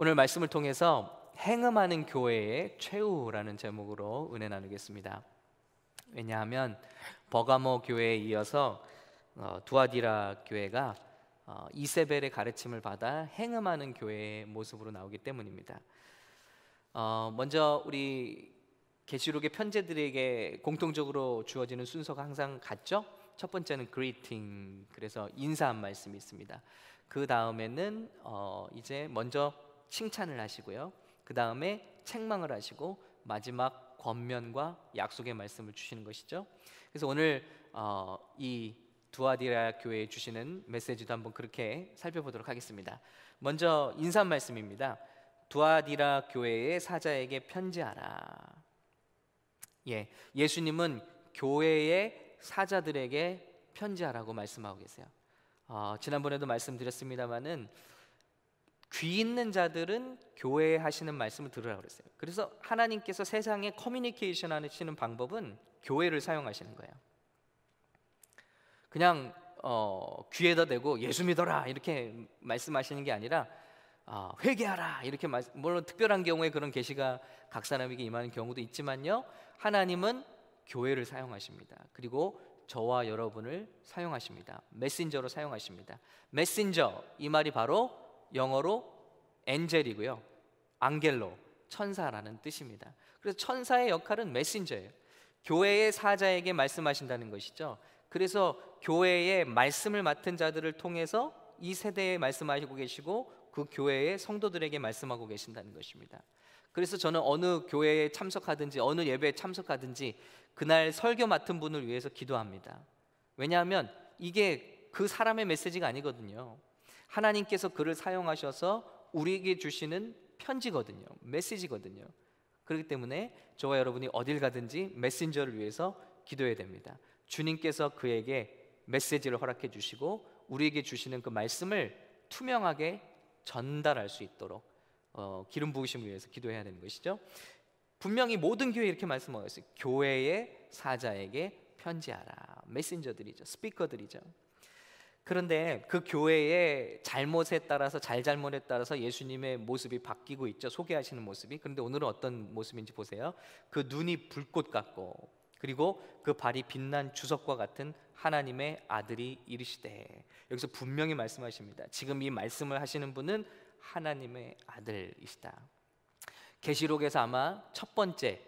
오늘 말씀을 통해서 행음하는 교회의 최후라는 제목으로 은혜 나누겠습니다. 왜냐하면 버가모 교회에 이어서 두아디라 교회가 이세벨의 가르침을 받아 행음하는 교회의 모습으로 나오기 때문입니다. 먼저 우리 계시록의 편지들에게 공통적으로 주어지는 순서가 항상 같죠? 첫 번째는 greeting, 그래서 인사한 말씀이 있습니다. 그 다음에는 이제 먼저 칭찬을 하시고요, 그 다음에 책망을 하시고 마지막 권면과 약속의 말씀을 주시는 것이죠. 그래서 오늘 이 두아디라 교회에 주시는 메시지도 한번 그렇게 살펴보도록 하겠습니다. 먼저 인사 말씀입니다. 두아디라 교회의 사자에게 편지하라. 예수님은 교회의 사자들에게 편지하라고 말씀하고 계세요. 지난번에도 말씀드렸습니다마는 귀 있는 자들은 교회에 하시는 말씀을 들으라고 그랬어요. 그래서 하나님께서 세상에 커뮤니케이션 하시는 방법은 교회를 사용하시는 거예요. 그냥 귀에다 대고 예수 믿어라 이렇게 말씀하시는 게 아니라 회개하라 이렇게 물론 특별한 경우에 그런 계시가 각 사람에게 임하는 경우도 있지만요, 하나님은 교회를 사용하십니다. 그리고 저와 여러분을 사용하십니다. 메신저로 사용하십니다. 메신저, 이 말이 바로 영어로 엔젤이고요, 앙겔로, 천사라는 뜻입니다. 그래서 천사의 역할은 메신저예요. 교회의 사자에게 말씀하신다는 것이죠. 그래서 교회의 말씀을 맡은 자들을 통해서 이 세대에 말씀하시고 계시고 그 교회의 성도들에게 말씀하고 계신다는 것입니다. 그래서 저는 어느 교회에 참석하든지 어느 예배에 참석하든지 그날 설교 맡은 분을 위해서 기도합니다. 왜냐하면 이게 그 사람의 메시지가 아니거든요. 하나님께서 그를 사용하셔서 우리에게 주시는 편지거든요, 메시지거든요. 그렇기 때문에 저와 여러분이 어딜 가든지 메신저를 위해서 기도해야 됩니다. 주님께서 그에게 메시지를 허락해 주시고 우리에게 주시는 그 말씀을 투명하게 전달할 수 있도록 기름 부으심을 위해서 기도해야 되는 것이죠. 분명히 모든 교회에 이렇게 말씀하고 있어요. 교회의 사자에게 편지하라. 메신저들이죠, 스피커들이죠. 그런데 그 교회의 잘못에 따라서 잘잘못에 따라서 예수님의 모습이 바뀌고 있죠, 소개하시는 모습이. 그런데 오늘은 어떤 모습인지 보세요. 그 눈이 불꽃 같고 그리고 그 발이 빛난 주석과 같은 하나님의 아들이 이르시되, 여기서 분명히 말씀하십니다. 지금 이 말씀을 하시는 분은 하나님의 아들이시다. 계시록에서 아마 첫 번째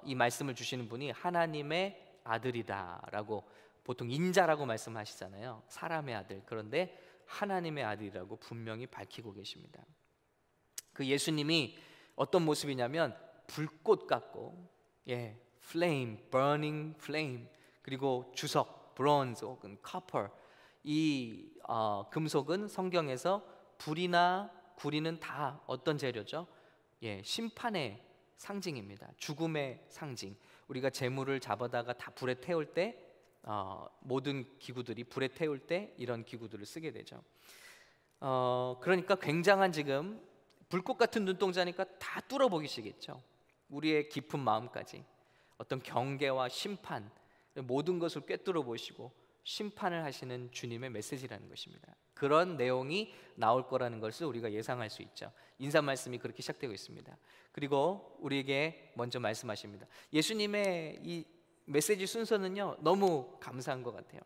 이 말씀을 주시는 분이 하나님의 아들이다라고, 보통 인자라고 말씀하시잖아요, 사람의 아들. 그런데 하나님의 아들이라고 분명히 밝히고 계십니다. 그 예수님이 어떤 모습이냐면 불꽃 같고, flame, burning flame, 그리고 주석, bronze 혹은 copper. 이 금속은 성경에서 불이나 구리는 다 어떤 재료죠? 심판의 상징입니다. 죽음의 상징. 우리가 재물을 잡아다가 다 불에 태울 때 모든 기구들이 불에 태울 때 이런 기구들을 쓰게 되죠. 그러니까 굉장한, 지금 불꽃 같은 눈동자니까 다 뚫어보시겠죠. 우리의 깊은 마음까지 어떤 경계와 심판, 모든 것을 꿰뚫어 보시고 심판을 하시는 주님의 메시지라는 것입니다. 그런 내용이 나올 거라는 것을 우리가 예상할 수 있죠. 인사 말씀이 그렇게 시작되고 있습니다. 그리고 우리에게 먼저 말씀하십니다. 예수님의 이 메시지 순서는요, 너무 감사한 것 같아요.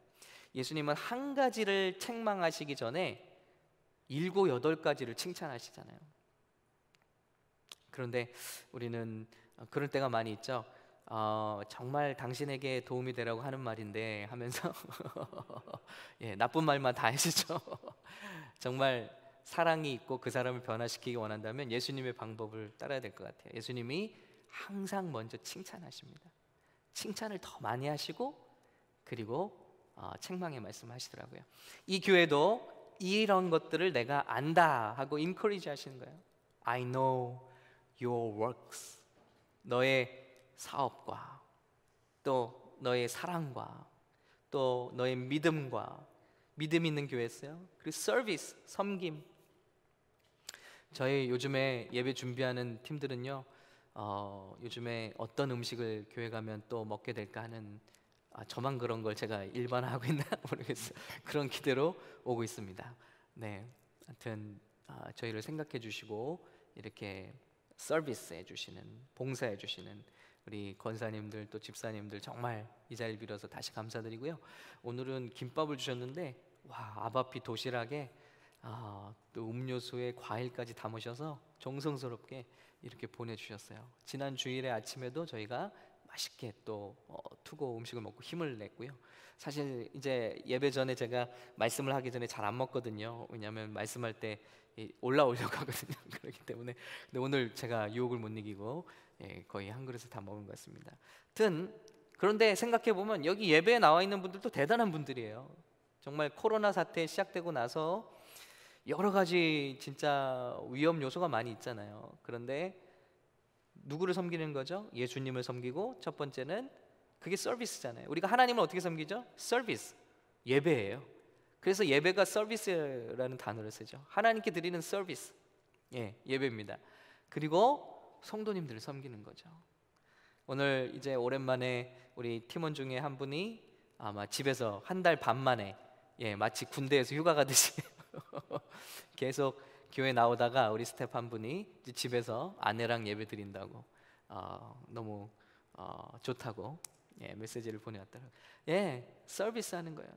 예수님은 한 가지를 책망하시기 전에 7, 8가지를 칭찬하시잖아요. 그런데 우리는 그럴 때가 많이 있죠. 정말 당신에게 도움이 되라고 하는 말인데 하면서 나쁜 말만 다 하시죠. 정말 사랑이 있고 그 사람을 변화시키기 원한다면 예수님의 방법을 따라야 될 것 같아요. 예수님이 항상 먼저 칭찬하십니다. 칭찬을 더 많이 하시고 그리고 책망의 말씀하시더라고요. 이 교회도 이런 것들을 내가 안다 하고 encourage 하시는 거예요. I know your works. 너의 사업과 또 너의 사랑과 또 너의 믿음과, 믿음 있는 교회였어요. 그리고 서비스, 섬김. 저희 요즘에 예배 준비하는 팀들은요, 요즘에 어떤 음식을 교회 가면 또 먹게 될까 하는, 저만 그런 걸 제가 일반화하고 있나 모르겠어요. 그런 기대로 오고 있습니다. 하여튼 저희를 생각해 주시고 이렇게 서비스해 주시는, 봉사해 주시는 우리 권사님들 또 집사님들 정말 이 자리를 빌어서 다시 감사드리고요. 오늘은 김밥을 주셨는데 와, 아바피 도시락에 또 음료수에 과일까지 담으셔서 정성스럽게 이렇게 보내주셨어요. 지난 주일에 아침에도 저희가 맛있게 또 투고 음식을 먹고 힘을 냈고요. 사실 이제 예배 전에 제가 말씀을 하기 전에 잘 안 먹거든요. 왜냐하면 말씀할 때 올라오려고 하거든요. 그렇기 때문에. 근데 오늘 제가 유혹을 못 이기고 거의 한 그릇을 다 먹은 것 같습니다. 하여튼 그런데 생각해 보면 여기 예배에 나와 있는 분들도 대단한 분들이에요. 정말 코로나 사태 시작되고 나서 여러 가지 진짜 위험 요소가 많이 있잖아요. 그런데 누구를 섬기는 거죠? 예수님을 섬기고, 첫 번째는 그게 서비스잖아요. 우리가 하나님을 어떻게 섬기죠? 서비스, 예배예요. 그래서 예배가 서비스라는 단어를 쓰죠. 하나님께 드리는 서비스, 예배입니다. 그리고 성도님들을 섬기는 거죠. 오늘 이제 오랜만에 우리 팀원 중에 한 분이 아마 집에서 한 달 반 만에 마치 군대에서 휴가 가듯이 계속 교회 나오다가 우리 스태프 한 분이 집에서 아내랑 예배 드린다고 너무 좋다고 메시지를 보내왔더라고요. 서비스 하는 거예요.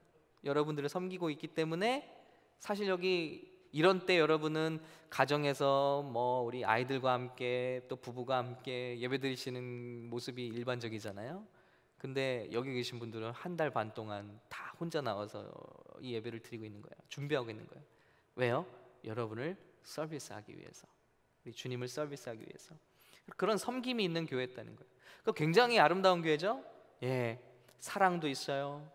여러분들을 섬기고 있기 때문에 사실 여기 이런 때 여러분은 가정에서 뭐 우리 아이들과 함께 또 부부가 함께 예배 드리시는 모습이 일반적이잖아요. 근데 여기 계신 분들은 한 달 반 동안 다 혼자 나와서 이 예배를 드리고 있는 거예요. 준비하고 있는 거예요. 왜요? 여러분을 서비스하기 위해서, 우리 주님을 서비스하기 위해서. 그런 섬김이 있는 교회였다는 거예요. 그 굉장히 아름다운 교회죠. 사랑도 있어요.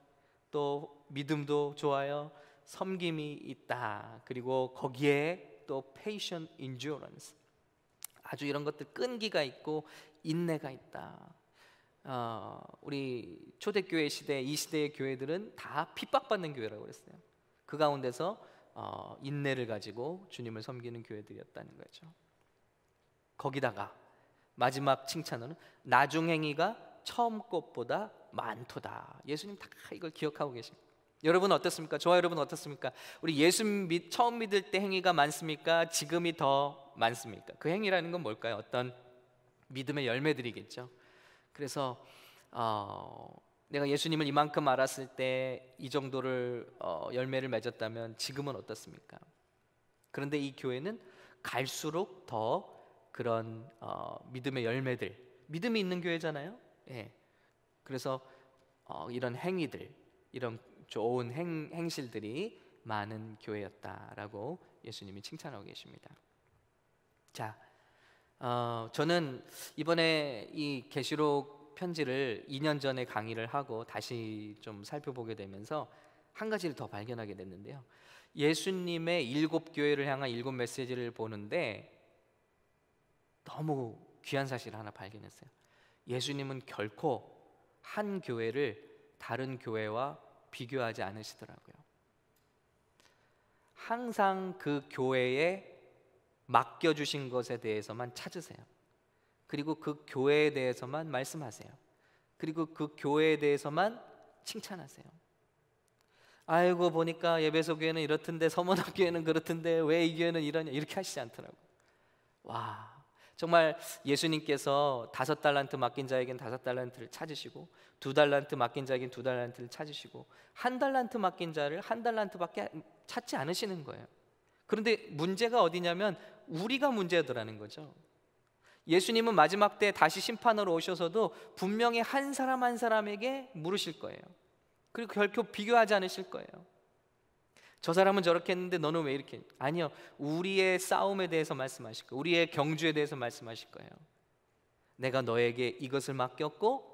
또 믿음도 좋아요. 섬김이 있다. 그리고 거기에 또 patient endurance, 아주 이런 것들 끈기가 있고 인내가 있다. 우리 초대교회 시대, 이 시대의 교회들은 다 핍박받는 교회라고 그랬어요. 그 가운데서 인내를 가지고 주님을 섬기는 교회들이었다는 거죠. 거기다가 마지막 칭찬은 나중 행위가 처음 것보다 많도다. 예수님 다 이걸 기억하고 계십니다. 여러분 어떻습니까? 저와 여러분 어떻습니까? 우리 예수 처음 믿을 때 행위가 많습니까? 지금이 더 많습니까? 그 행위라는 건 뭘까요? 어떤 믿음의 열매들이겠죠. 그래서 내가 예수님을 이만큼 알았을 때 이 정도를 열매를 맺었다면 지금은 어떻습니까? 그런데 이 교회는 갈수록 더 그런 믿음의 열매들, 믿음이 있는 교회잖아요. 그래서 이런 행위들, 이런 좋은 행실들이 많은 교회였다라고 예수님이 칭찬하고 계십니다. 자, 저는 이번에 이 계시록 편지를 2년 전에 강의를 하고 다시 좀 살펴보게 되면서 한 가지를 더 발견하게 됐는데요. 예수님의 7교회를 향한 7메시지를 보는데 너무 귀한 사실을 하나 발견했어요. 예수님은 결코 한 교회를 다른 교회와 비교하지 않으시더라고요. 항상 그 교회에 맡겨주신 것에 대해서만 찾으세요. 그리고 그 교회에 대해서만 말씀하세요. 그리고 그 교회에 대해서만 칭찬하세요. 아이고 보니까 예배소 교회는 이렇던데 서문학 교회는 그렇던데 왜 이 교회는 이러냐, 이렇게 하시지 않더라고요. 와, 정말 예수님께서 5달란트 맡긴 자에겐 5달란트를 찾으시고 2달란트 맡긴 자에겐 2달란트를 찾으시고 1달란트 맡긴 자를 1달란트밖에 찾지 않으시는 거예요. 그런데 문제가 어디냐면 우리가 문제더라는 거죠. 예수님은 마지막 때 다시 심판으로 오셔서도 분명히 한 사람 한 사람에게 물으실 거예요. 그리고 결코 비교하지 않으실 거예요. 저 사람은 저렇게 했는데 너는 왜 이렇게? 아니요, 우리의 싸움에 대해서 말씀하실 거예요. 우리의 경주에 대해서 말씀하실 거예요. 내가 너에게 이것을 맡겼고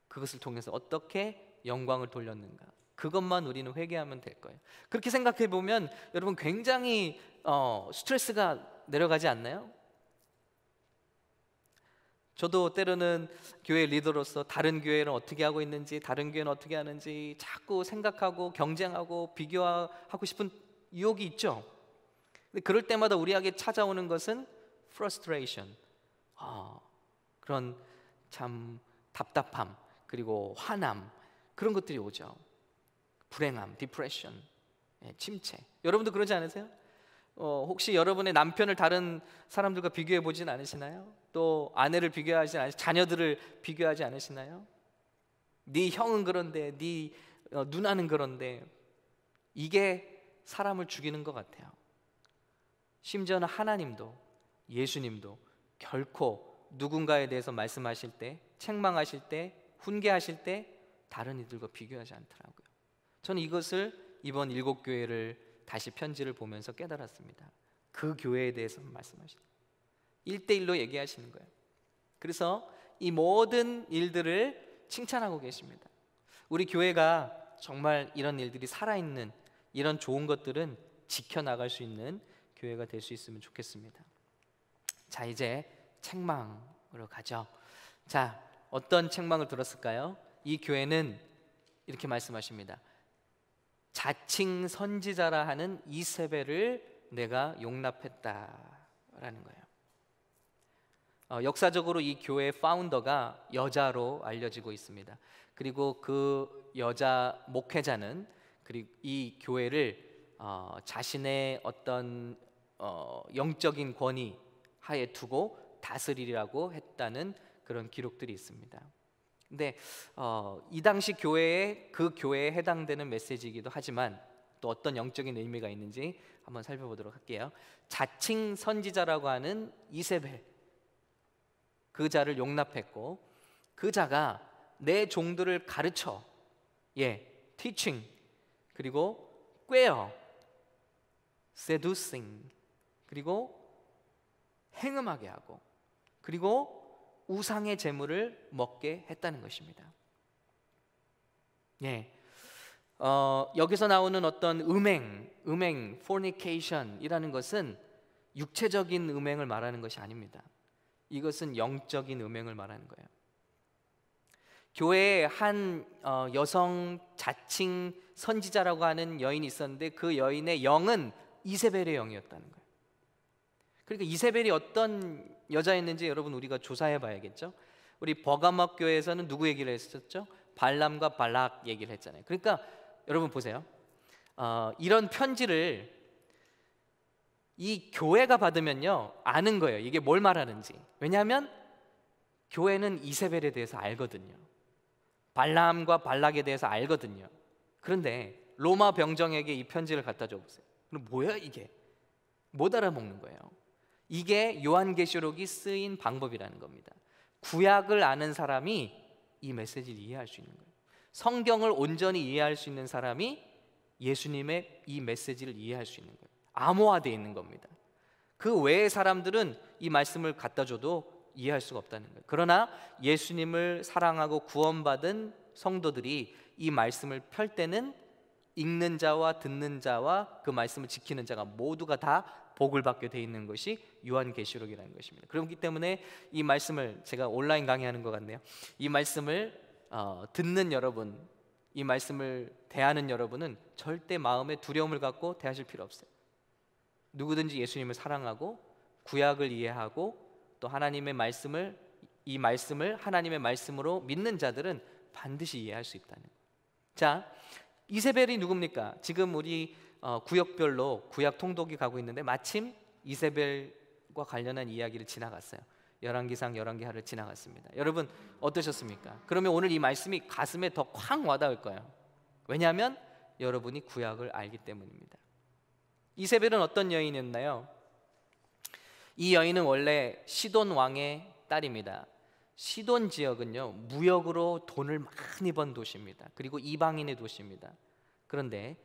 그것을 통해서 어떻게 영광을 돌렸는가, 그것만 우리는 회개하면 될 거예요. 그렇게 생각해 보면 여러분 굉장히 스트레스가 내려가지 않나요? 저도 때로는 교회 리더로서 다른 교회는 어떻게 하고 있는지, 다른 교회는 어떻게 하는지 자꾸 생각하고 경쟁하고 비교하고 싶은 유혹이 있죠. 근데 그럴 때마다 우리에게 찾아오는 것은 frustration, 그런 참 답답함, 그리고 화남, 그런 것들이 오죠. 불행함, depression, 침체. 여러분도 그러지 않으세요? 혹시 여러분의 남편을 다른 사람들과 비교해 보진 않으시나요? 또 아내를 비교하지 않으시나요? 자녀들을 비교하지 않으시나요? 네 형은 그런데 네 누나는 그런데. 이게 사람을 죽이는 것 같아요. 심지어는 하나님도, 예수님도 결코 누군가에 대해서 말씀하실 때, 책망하실 때, 훈계하실 때 다른 이들과 비교하지 않더라고요. 저는 이것을 이번 7교회를 다시 편지를 보면서 깨달았습니다. 그 교회에 대해서 말씀하시는 1대1로 얘기하시는 거예요. 그래서 이 모든 일들을 칭찬하고 계십니다. 우리 교회가 정말 이런 일들이 살아있는, 이런 좋은 것들은 지켜나갈 수 있는 교회가 될 수 있으면 좋겠습니다. 자, 이제 책망으로 가죠. 자, 어떤 책망을 들었을까요? 이 교회는 이렇게 말씀하십니다. 자칭 선지자라 하는 이세벨을 내가 용납했다라는 거예요. 역사적으로 이 교회의 파운더가 여자로 알려지고 있습니다. 그리고 그 여자 목회자는 그리고 이 교회를 자신의 어떤 영적인 권위 하에 두고 다스리라고 했다는 그런 기록들이 있습니다. 근데 이 당시 교회에 그 교회에 해당되는 메시지이기도 하지만 또 어떤 영적인 의미가 있는지 한번 살펴보도록 할게요. 자칭 선지자라고 하는 이세벨, 그 자를 용납했고 그 자가 내 종들을 가르쳐, teaching, 그리고 꾀어, seducing, 그리고 행음하게 하고, 그리고 우상의 제물을 먹게 했다는 것입니다. 여기서 나오는 어떤 음행, fornication이라는 것은 육체적인 음행을 말하는 것이 아닙니다. 이것은 영적인 음행을 말하는 거예요. 교회에 한 여성 자칭 선지자라고 하는 여인이 있었는데 그 여인의 영은 이세벨의 영이었다는 거예요. 그러니까 이세벨이 어떤 여자였는지 여러분 우리가 조사해 봐야겠죠. 우리 버가목 교회에서는 누구 얘기를 했었죠? 발람과 발락 얘기를 했잖아요. 그러니까 여러분 보세요. 이런 편지를 이 교회가 받으면요 아는 거예요. 이게 뭘 말하는지. 왜냐하면 교회는 이세벨에 대해서 알거든요. 발람과 발락에 대해서 알거든요. 그런데 로마 병정에게 이 편지를 갖다 줘 보세요. 그럼 뭐야 이게? 못 알아먹는 거예요. 이게 요한계시록이 쓰인 방법이라는 겁니다. 구약을 아는 사람이 이 메시지를 이해할 수 있는 거예요. 성경을 온전히 이해할 수 있는 사람이 예수님의 이 메시지를 이해할 수 있는 거예요. 암호화되어 있는 겁니다. 그 외의 사람들은 이 말씀을 갖다 줘도 이해할 수가 없다는 거예요. 그러나 예수님을 사랑하고 구원받은 성도들이 이 말씀을 펼 때는 읽는 자와 듣는 자와 그 말씀을 지키는 자가 모두가 다 복을 받게 되어 있는 것이 요한계시록이라는 것입니다. 그렇기 때문에 이 말씀을 제가 온라인 강의하는 것 같네요. 이 말씀을 듣는 여러분, 이 말씀을 대하는 여러분은 절대 마음에 두려움을 갖고 대하실 필요 없어요. 누구든지 예수님을 사랑하고 구약을 이해하고 또 하나님의 말씀을, 이 말씀을 하나님의 말씀으로 믿는 자들은 반드시 이해할 수 있다는 거예요. 자, 이세벨이 누굽니까? 지금 우리 구역별로 구약 통독이 가고 있는데 마침 이세벨과 관련한 이야기를 지나갔어요. 열왕기상, 열왕기하를 지나갔습니다. 여러분 어떠셨습니까? 그러면 오늘 이 말씀이 가슴에 더 쾅 와닿을 거예요. 왜냐하면 여러분이 구약을 알기 때문입니다. 이세벨은 어떤 여인이었나요? 이 여인은 원래 시돈 왕의 딸입니다. 시돈 지역은요 무역으로 돈을 많이 번 도시입니다. 그리고 이방인의 도시입니다. 그런데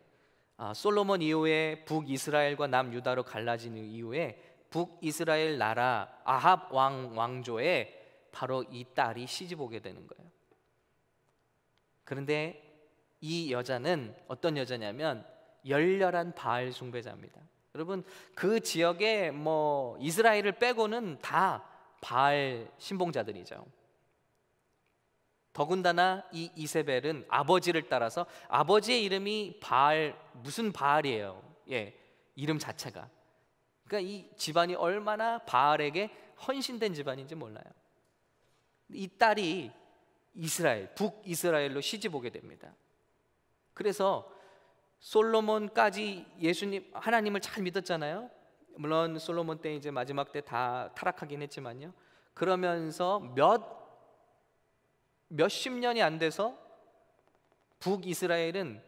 솔로몬 이후에 북이스라엘과 남유다로 갈라진 이후에 북이스라엘 나라 아합 왕조에 바로 이 딸이 시집 오게 되는 거예요. 그런데 이 여자는 어떤 여자냐면 열렬한 바알 숭배자입니다. 여러분 그 지역에 이스라엘을 빼고는 다 바알 신봉자들이죠. 더군다나 이 이세벨은 아버지를 따라서, 아버지의 이름이 바알, 무슨 바알이에요. 이름 자체가. 그러니까 이 집안이 얼마나 바알에게 헌신된 집안인지 몰라요. 이 딸이 이스라엘, 북이스라엘로 시집 오게 됩니다. 그래서 솔로몬까지 예수님, 하나님을 잘 믿었잖아요. 물론 솔로몬 때 이제 마지막 때 다 타락하긴 했지만요. 그러면서 몇십 년이 안 돼서 북이스라엘은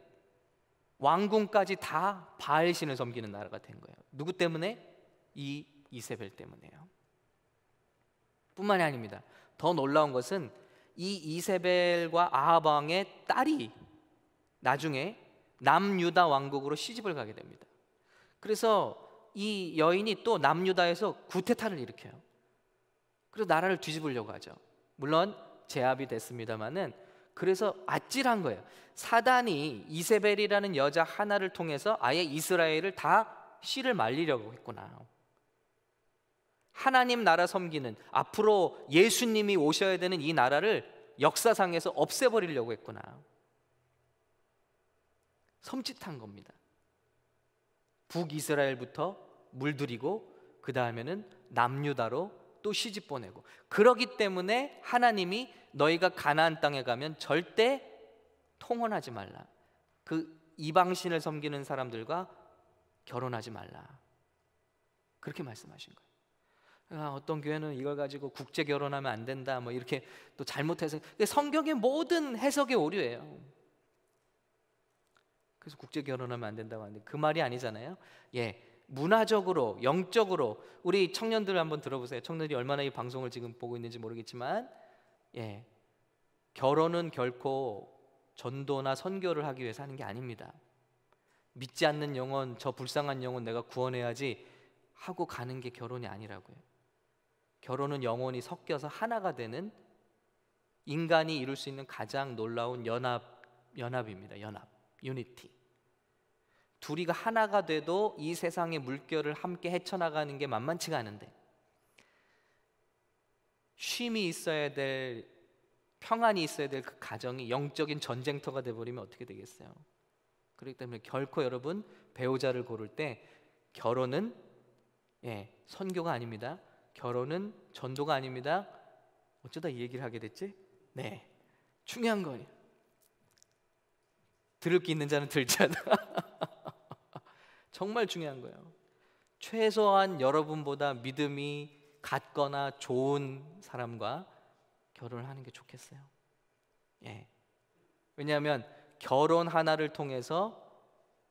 왕궁까지 다 바알신을 섬기는 나라가 된 거예요. 누구 때문에? 이 이세벨 때문에요. 뿐만이 아닙니다. 더 놀라운 것은 이 이세벨과 아합 왕의 딸이 나중에 남유다 왕국으로 시집을 가게 됩니다. 그래서 이 여인이 또 남유다에서 구테타를 일으켜요. 그래서 나라를 뒤집으려고 하죠. 물론 제압이 됐습니다마는, 그래서 아찔한 거예요. 사단이 이세벨이라는 여자 하나를 통해서 아예 이스라엘을 다 씨를 말리려고 했구나. 하나님 나라 섬기는, 앞으로 예수님이 오셔야 되는 이 나라를 역사상에서 없애버리려고 했구나. 섬찟한 겁니다. 북이스라엘부터 물들이고 그 다음에는 남유다로 또 시집 보내고, 그러기 때문에 하나님이 너희가 가나안 땅에 가면 절대 통혼하지 말라, 그 이방신을 섬기는 사람들과 결혼하지 말라, 그렇게 말씀하신 거예요. 어떤 교회는 이걸 가지고 국제 결혼하면 안 된다 뭐 이렇게 또 잘못해서, 성경의 모든 해석이 오류예요. 그래서 국제 결혼하면 안 된다고 하는데 그 말이 아니잖아요. 문화적으로, 영적으로 우리 청년들 한번 들어보세요. 청년들이 얼마나 이 방송을 지금 보고 있는지 모르겠지만, 결혼은 결코 전도나 선교를 하기 위해서 하는 게 아닙니다. 믿지 않는 영혼, 저 불쌍한 영혼 내가 구원해야지 하고 가는 게 결혼이 아니라고요. 결혼은 영혼이 섞여서 하나가 되는, 인간이 이룰 수 있는 가장 놀라운 연합입니다. 연합, 유니티. 둘이가 하나가 돼도 이 세상의 물결을 함께 헤쳐나가는 게 만만치가 않은데, 쉼이 있어야 될, 평안이 있어야 될 그 가정이 영적인 전쟁터가 돼버리면 어떻게 되겠어요? 그렇기 때문에 결코 여러분, 배우자를 고를 때 결혼은 선교가 아닙니다. 결혼은 전도가 아닙니다. 어쩌다 이 얘기를 하게 됐지? 중요한 거예요. 들을 게 있는 자는 들자다. 정말 중요한 거예요. 최소한 여러분보다 믿음이 같거나 좋은 사람과 결혼을 하는 게 좋겠어요. 왜냐하면 결혼 하나를 통해서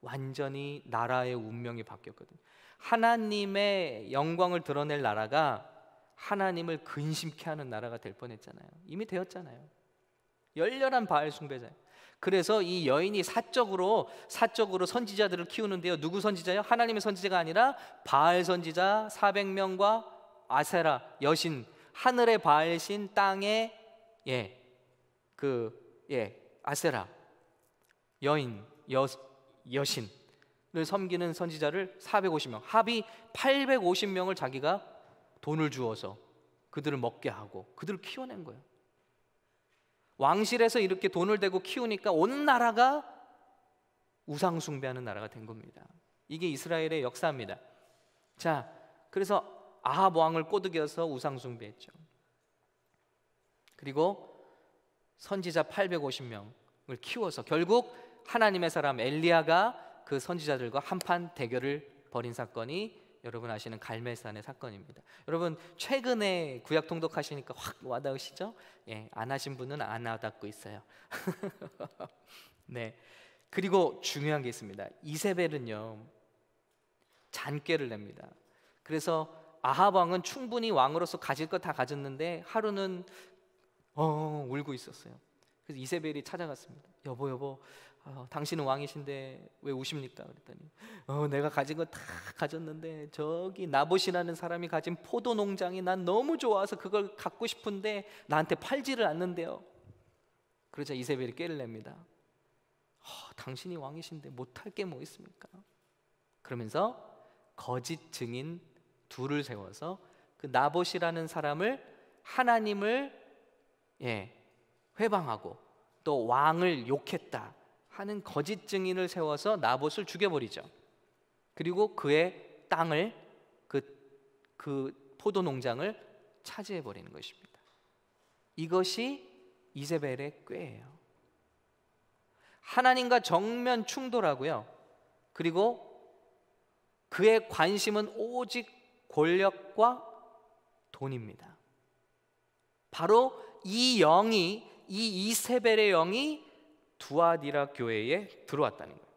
완전히 나라의 운명이 바뀌었거든요. 하나님의 영광을 드러낼 나라가 하나님을 근심케 하는 나라가 될 뻔했잖아요. 이미 되었잖아요. 열렬한 바알 숭배자예요. 그래서 이 여인이 사적으로 선지자들을 키우는데요. 누구 선지자요? 하나님의 선지자가 아니라 바알 선지자 400명과 아세라 여신, 하늘의 바알신, 땅의 아세라 여신을 섬기는 선지자를 450명, 합이 850명을 자기가 돈을 주어서 그들을 먹게 하고 그들을 키워낸 거예요. 왕실에서 이렇게 돈을 대고 키우니까 온 나라가 우상 숭배하는 나라가 된 겁니다. 이게 이스라엘의 역사입니다. 자, 그래서 아합 왕을 꼬드겨서 우상 숭배했죠. 그리고 선지자 850명을 키워서 결국 하나님의 사람 엘리야가 그 선지자들과 한판 대결을 벌인 사건이 여러분 아시는 갈멜산의 사건입니다. 여러분 최근에 구약 통독하시니까 확 와닿으시죠? 안 하신 분은 안 와닿고 있어요. 그리고 중요한 게 있습니다. 이세벨은요 잔꾀를 냅니다. 그래서 아합 왕은 충분히 왕으로서 가질 것 다 가졌는데 하루는 울고 있었어요. 그래서 이세벨이 찾아갔습니다. 여보, 당신은 왕이신데 왜 우십니까? 그랬더니 내가 가진 거 다 가졌는데 저기 나봇이라는 사람이 가진 포도 농장이 난 너무 좋아서 그걸 갖고 싶은데 나한테 팔지를 않는데요. 그러자 이세벨이 꾀를 냅니다. 당신이 왕이신데 못할 게 뭐 있습니까? 그러면서 거짓 증인 둘을 세워서 그 나봇이라는 사람을, 하나님을 회방하고 또 왕을 욕했다 하는 거짓 증인을 세워서 나봇을 죽여버리죠. 그리고 그의 땅을, 그 포도 농장을 차지해버리는 것입니다. 이것이 이세벨의 꾀예요. 하나님과 정면 충돌하고요. 그리고 그의 관심은 오직 권력과 돈입니다. 바로 이 영이, 이 이세벨의 영이 두아디라 교회에 들어왔다는 거예요.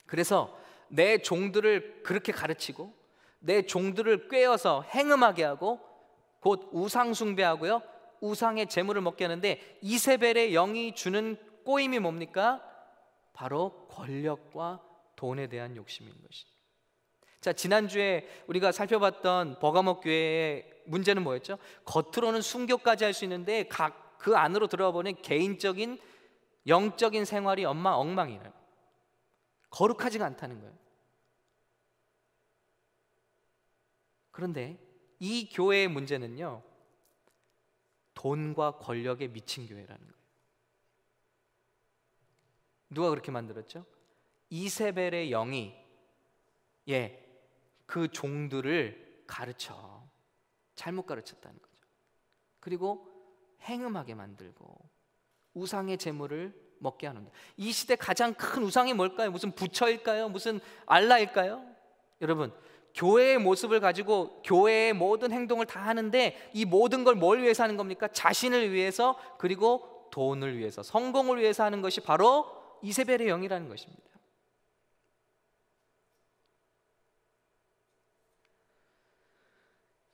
그래서 내 종들을 그렇게 가르치고 내 종들을 꿰어서 행음하게 하고 곧 우상 숭배하고요, 우상의 재물을 먹게 하는데 이세벨의 영이 주는 꼬임이 뭡니까? 바로 권력과 돈에 대한 욕심인 것이죠. 자, 지난주에 우리가 살펴봤던 버가모 교회의 문제는 뭐였죠? 겉으로는 순교까지 할 수 있는데 그 안으로 들어가 보니 개인적인 영적인 생활이 엉망이에요. 거룩하지가 않다는 거예요. 그런데 이 교회의 문제는요, 돈과 권력에 미친 교회라는 거예요. 누가 그렇게 만들었죠? 이세벨의 영이 그 종들을 잘못 가르쳤다는 거죠. 그리고 행음하게 만들고 우상의 재물을 먹게 하는 거예요. 이 시대 가장 큰 우상이 뭘까요? 무슨 부처일까요? 무슨 알라일까요? 여러분, 교회의 모습을 가지고 교회의 모든 행동을 다 하는데 이 모든 걸 뭘 위해서 하는 겁니까? 자신을 위해서, 그리고 돈을 위해서, 성공을 위해서 하는 것이 바로 이세벨의 영이라는 것입니다.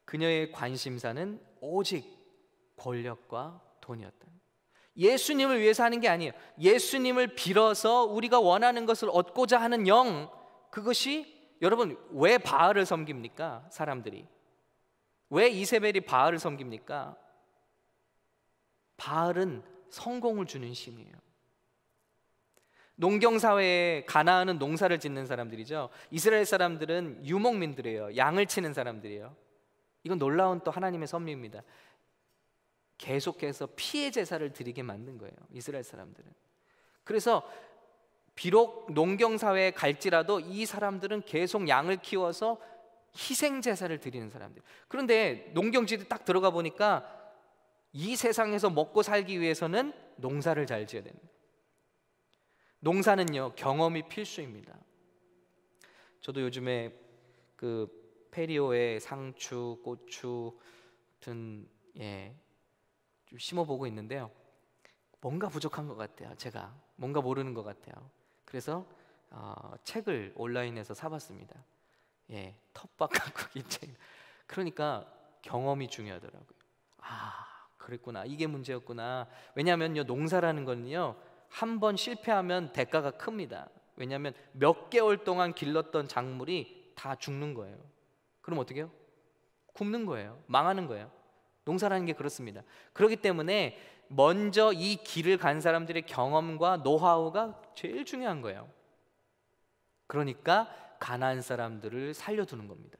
그녀의 관심사는 오직 권력과 돈이었다. 예수님을 위해서 하는 게 아니에요. 예수님을 빌어서 우리가 원하는 것을 얻고자 하는 영, 그것이, 여러분, 왜 바알을 섬깁니까? 사람들이 왜 이세벨이 바알을 섬깁니까? 바알은 성공을 주는 신이에요. 농경사회에 가나안은 농사를 짓는 사람들이죠. 이스라엘 사람들은 유목민들이에요. 양을 치는 사람들이에요. 이건 놀라운 또 하나님의 섭리입니다. 계속해서 피해 제사를 드리게 만든 거예요, 이스라엘 사람들은. 그래서 비록 농경사회에 갈지라도 이 사람들은 계속 양을 키워서 희생 제사를 드리는 사람들. 그런데 농경지대 딱 들어가 보니까 이 세상에서 먹고 살기 위해서는 농사를 잘 지어야 됩니다. 농사는요, 경험이 필수입니다. 저도 요즘에 그 페리오에 상추, 고추 등 좀 심어보고 있는데요, 뭔가 부족한 것 같아요. 제가 뭔가 모르는 것 같아요. 그래서 책을 온라인에서 사봤습니다. 텃밭 가꾸기 책. 그러니까 경험이 중요하더라고요. 그랬구나, 이게 문제였구나. 왜냐하면요, 농사라는 거는요, 한 번 실패하면 대가가 큽니다. 왜냐하면 몇 개월 동안 길렀던 작물이 다 죽는 거예요. 그럼 어떻게 해요? 굶는 거예요. 망하는 거예요. 농사라는 게 그렇습니다. 그렇기 때문에 먼저 이 길을 간 사람들의 경험과 노하우가 제일 중요한 거예요. 그러니까 가나안 사람들을 살려두는 겁니다.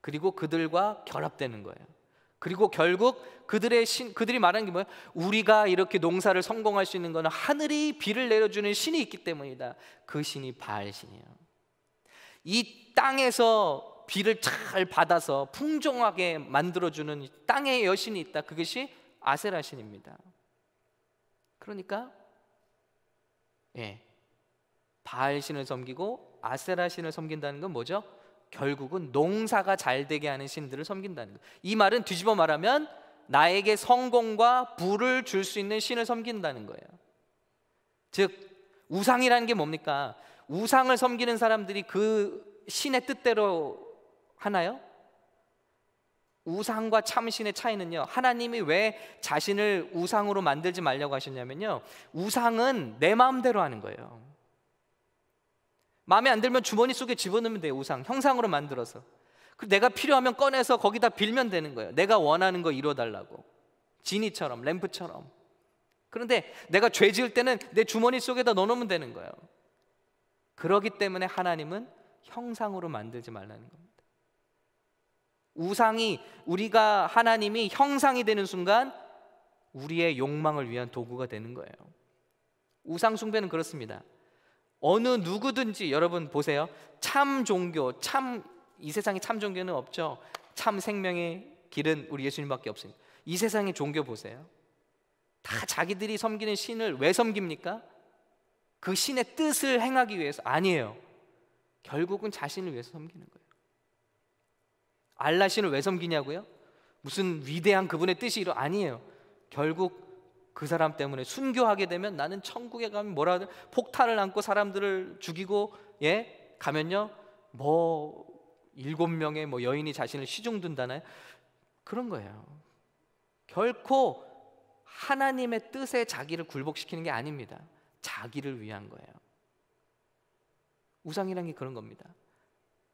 그리고 그들과 결합되는 거예요. 그리고 결국 그들이 말하는 게 뭐예요? 우리가 이렇게 농사를 성공할 수 있는 것은 하늘이 비를 내려주는 신이 있기 때문이다. 그 신이 바알 신이에요. 이 땅에서 비를 잘 받아서 풍성하게 만들어주는 땅의 여신이 있다. 그것이 아세라 신입니다. 그러니까 바알 신을 섬기고 아세라 신을 섬긴다는 건 뭐죠? 결국은 농사가 잘 되게 하는 신들을 섬긴다는 거예요. 이 말은 뒤집어 말하면 나에게 성공과 부를 줄 수 있는 신을 섬긴다는 거예요. 즉, 우상이라는 게 뭡니까? 우상을 섬기는 사람들이 그 신의 뜻대로 하나요? 우상과 참신의 차이는요, 하나님이 왜 자신을 우상으로 만들지 말라고 하셨냐면요, 우상은 내 마음대로 하는 거예요. 마음에 안 들면 주머니 속에 집어넣으면 돼요. 우상, 형상으로 만들어서. 내가 필요하면 꺼내서 거기다 빌면 되는 거예요. 내가 원하는 거 이뤄달라고, 지니처럼, 램프처럼. 그런데 내가 죄 지을 때는 내 주머니 속에다 넣어놓으면 되는 거예요. 그렇기 때문에 하나님은 형상으로 만들지 말라는 겁니다. 하나님이 형상이 되는 순간 우리의 욕망을 위한 도구가 되는 거예요. 우상 숭배는 그렇습니다. 어느 누구든지, 여러분 보세요. 참 종교, 이 세상에 참 종교는 없죠. 참 생명의 길은 우리 예수님밖에 없으니까. 이 세상의 종교 보세요. 다 자기들이 섬기는 신을 왜 섬깁니까? 그 신의 뜻을 행하기 위해서? 아니에요. 결국은 자신을 위해서 섬기는 거예요. 알라신을 왜 섬기냐고요? 무슨 위대한 그분의 뜻이 아니에요. 결국 그 사람 때문에 순교하게 되면 나는 천국에 가면 뭐라 하든 폭탄을 안고 사람들을 죽이고 가면요 뭐 7명의 뭐 여인이 자신을 시중둔다나요? 그런 거예요. 결코 하나님의 뜻에 자기를 굴복시키는 게 아닙니다. 자기를 위한 거예요. 우상이란 게 그런 겁니다.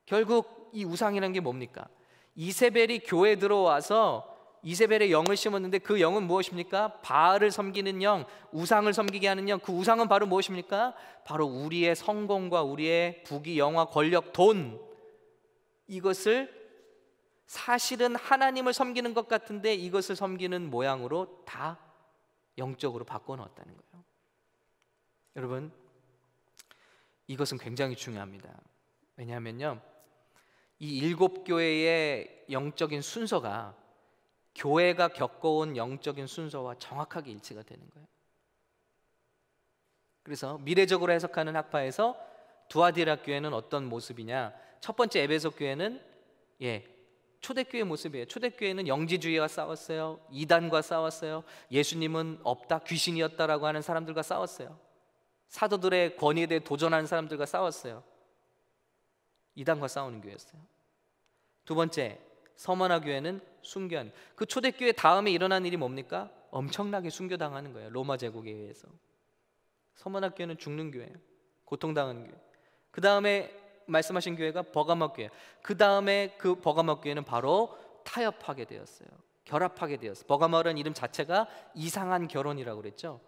결국 이 우상이란 게 뭡니까? 이세벨이 교회에 들어와서 이세벨의 영을 심었는데 그 영은 무엇입니까? 바알을 섬기는 영, 우상을 섬기게 하는 영. 그 우상은 바로 무엇입니까? 바로 우리의 성공과 우리의 부귀, 영화, 권력, 돈, 이것을 사실은 하나님을 섬기는 것 같은데 이것을 섬기는 모양으로 다 영적으로 바꿔놓았다는 거예요. 여러분, 이것은 굉장히 중요합니다. 왜냐하면요, 이 7교회의 영적인 순서가 교회가 겪어온 영적인 순서와 정확하게 일치가 되는 거예요. 그래서 미래적으로 해석하는 학파에서 두아디라 교회는 어떤 모습이냐? 첫 번째 에베소 교회는 초대교회 모습이에요. 초대교회는 영지주의와 싸웠어요. 이단과 싸웠어요. 예수님은 없다, 귀신이었다라고 하는 사람들과 싸웠어요. 사도들의 권위에 대해 도전하는 사람들과 싸웠어요. 이단과 싸우는 교회였어요. 두 번째, 서머나 교회는 순교하는, 그 초대교회 다음에 일어난 일이 뭡니까? 엄청나게 순교당하는 거예요. 로마 제국에 의해서. 서머나 교회는 죽는 교회예요. 고통당하는 교회. 그 다음에 말씀하신 교회가 버가모 교회. 그 다음에 그 버가모 교회는 바로 타협하게 되었어요. 결합하게 되었어요. 버가모라는 이름 자체가 이상한 결혼이라고 그랬죠.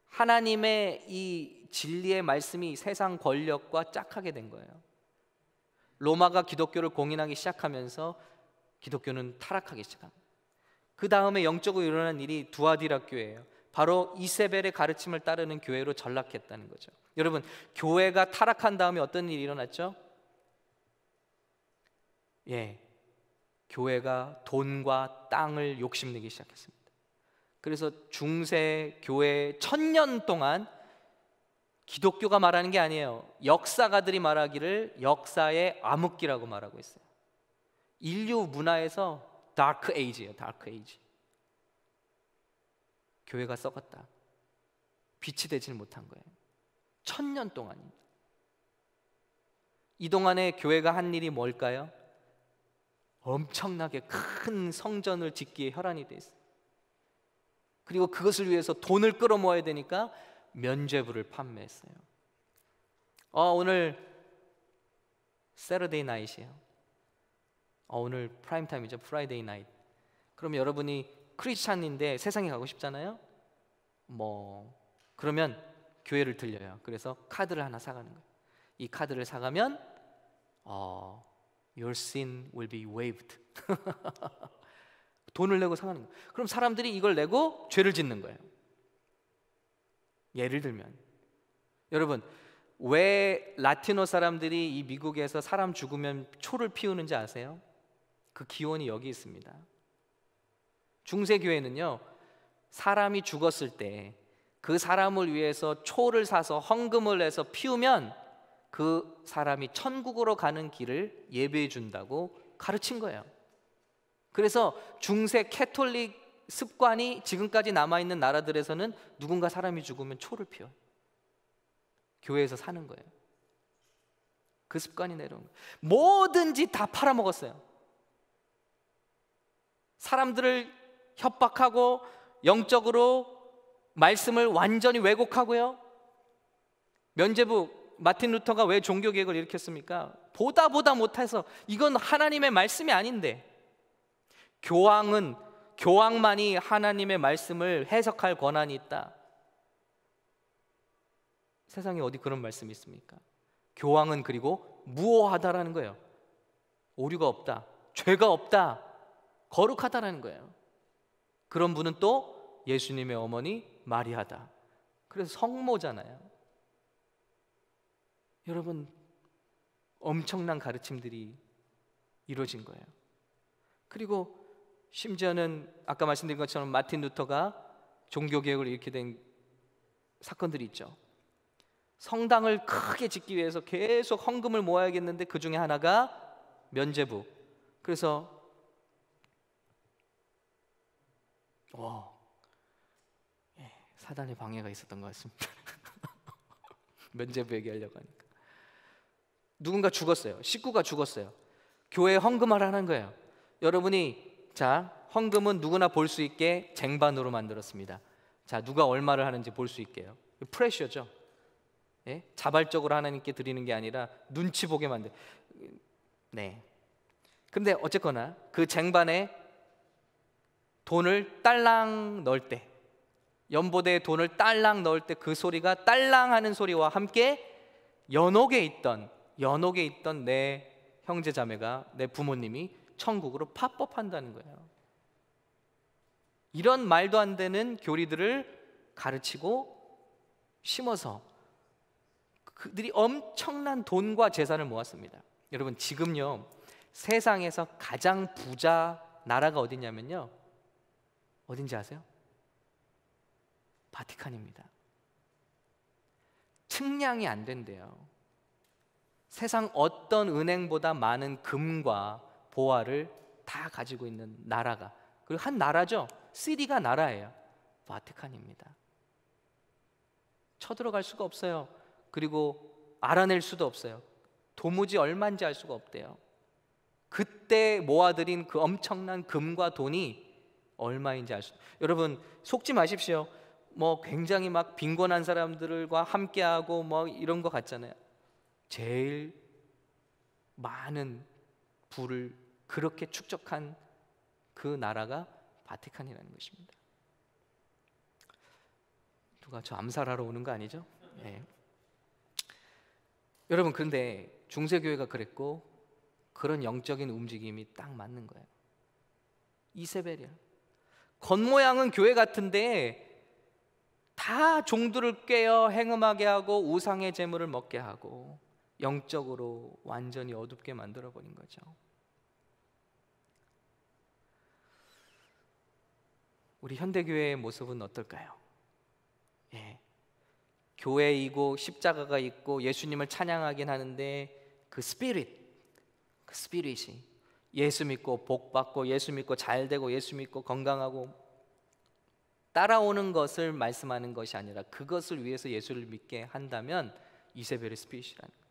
하나님의 이 진리의 말씀이 세상 권력과 짝하게 된 거예요. 로마가 기독교를 공인하기 시작하면서 기독교는 타락하기 시작합니다. 그 다음에 영적으로 일어난 일이 두아디라 교회예요. 바로 이세벨의 가르침을 따르는 교회로 전락했다는 거죠. 여러분, 교회가 타락한 다음에 어떤 일이 일어났죠? 교회가 돈과 땅을 욕심내기 시작했습니다. 그래서 중세 교회 1000년 동안 기독교가 말하는 게 아니에요. 역사가들이 말하기를 역사의 암흑기라고 말하고 있어요. 인류 문화에서 다크 에이지예요. 다크 에이지. 교회가 썩었다. 빛이 되질 못한 거예요. 1000년 동안입니다. 이 동안에 교회가 한 일이 뭘까요? 엄청나게 큰 성전을 짓기에 혈안이 돼 있어요. 그리고 그것을 위해서 돈을 끌어모아야 되니까 면죄부를 판매했어요. 오늘 세러데이 나잇이에요. 오늘 프라임 타임이죠. 프라이데이 나잇. 그럼 여러분이 크리스찬인데 세상에 가고 싶잖아요. 그러면 교회를 들려요. 그래서 카드를 하나 사가는 거예요. 이 카드를 사가면 Your sin will be waived. 돈을 내고 사가는 거예요. 그럼 사람들이 이걸 내고 죄를 짓는 거예요. 예를 들면, 여러분, 왜 라티노 사람들이 이 미국에서 사람 죽으면 초를 피우는지 아세요? 그 기원이 여기 있습니다. 중세교회는요, 사람이 죽었을 때 그 사람을 위해서 초를 사서 헌금을 해서 피우면 그 사람이 천국으로 가는 길을 예배해 준다고 가르친 거예요. 그래서 중세 캐톨릭 습관이 지금까지 남아있는 나라들에서는 누군가 사람이 죽으면 초를 피워요. 교회에서 사는 거예요. 그 습관이 내려온 거예요. 뭐든지 다 팔아먹었어요. 사람들을 협박하고 영적으로 말씀을 완전히 왜곡하고요. 면죄부, 마틴 루터가 왜 종교개혁을 일으켰습니까? 보다 못해서 이건 하나님의 말씀이 아닌데, 교황만이 하나님의 말씀을 해석할 권한이 있다. 세상에 어디 그런 말씀이 있습니까? 교황은 그리고 무오하다라는 거예요. 오류가 없다, 죄가 없다, 거룩하다라는 거예요. 그런 분은 또 예수님의 어머니 마리아다. 그래서 성모잖아요. 여러분, 엄청난 가르침들이 이루어진 거예요. 그리고 심지어는 아까 말씀드린 것처럼 마틴 루터가 종교개혁을 일으키게 된 사건들이 있죠. 성당을 크게 짓기 위해서 계속 헌금을 모아야겠는데 그 중에 하나가 면죄부. 그래서 사단의 방해가 있었던 것 같습니다. 면죄부 얘기하려고 하니까 누군가 죽었어요. 식구가 죽었어요. 교회에 헌금을 하는 거예요. 여러분이 자, 헌금은 누구나 볼 수 있게 쟁반으로 만들었습니다. 자, 누가 얼마를 하는지 볼 수 있게요. 프레셔죠. 예? 자발적으로 하나님께 드리는 게 아니라 눈치 보게 만들. 네. 근데 어쨌거나 그 쟁반에 돈을 딸랑 넣을 때, 연보대에 돈을 딸랑 넣을 때 그 소리가 딸랑 하는 소리와 함께 연옥에 있던 내 형제 자매가, 내 부모님이 천국으로 팝업한다는 거예요. 이런 말도 안 되는 교리들을 가르치고 심어서 그들이 엄청난 돈과 재산을 모았습니다. 여러분, 지금요 세상에서 가장 부자 나라가 어디냐면요, 어딘지 아세요? 바티칸입니다. 측량이 안 된대요. 세상 어떤 은행보다 많은 금과 보화를 다 가지고 있는 나라가, 그리고 한 나라죠. 시리가 나라예요. 바티칸입니다. 쳐들어갈 수가 없어요. 그리고 알아낼 수도 없어요. 도무지 얼마인지 알 수가 없대요. 그때 모아들인 그 엄청난 금과 돈이 얼마인지 알 수. 여러분 속지 마십시오. 뭐 굉장히 막 빈곤한 사람들과 함께하고 뭐 이런 거 같잖아요. 제일 많은 부를 그렇게 축적한 그 나라가 바티칸이라는 것입니다. 누가 저 암살하러 오는 거 아니죠? 네. 여러분, 그런데 중세교회가 그랬고 그런 영적인 움직임이 딱 맞는 거예요. 이세벨이야. 겉모양은 교회 같은데 다 종들을 꿰어 행음하게 하고 우상의 제물을 먹게 하고 영적으로 완전히 어둡게 만들어버린 거죠. 우리 현대교회의 모습은 어떨까요? 예. 교회이고 십자가가 있고 예수님을 찬양하긴 하는데 그 스피릿이 예수 믿고 복 받고 예수 믿고 잘 되고 예수 믿고 건강하고 따라오는 것을 말씀하는 것이 아니라 그것을 위해서 예수를 믿게 한다면 이세벨의 스피릿이라는 거예요.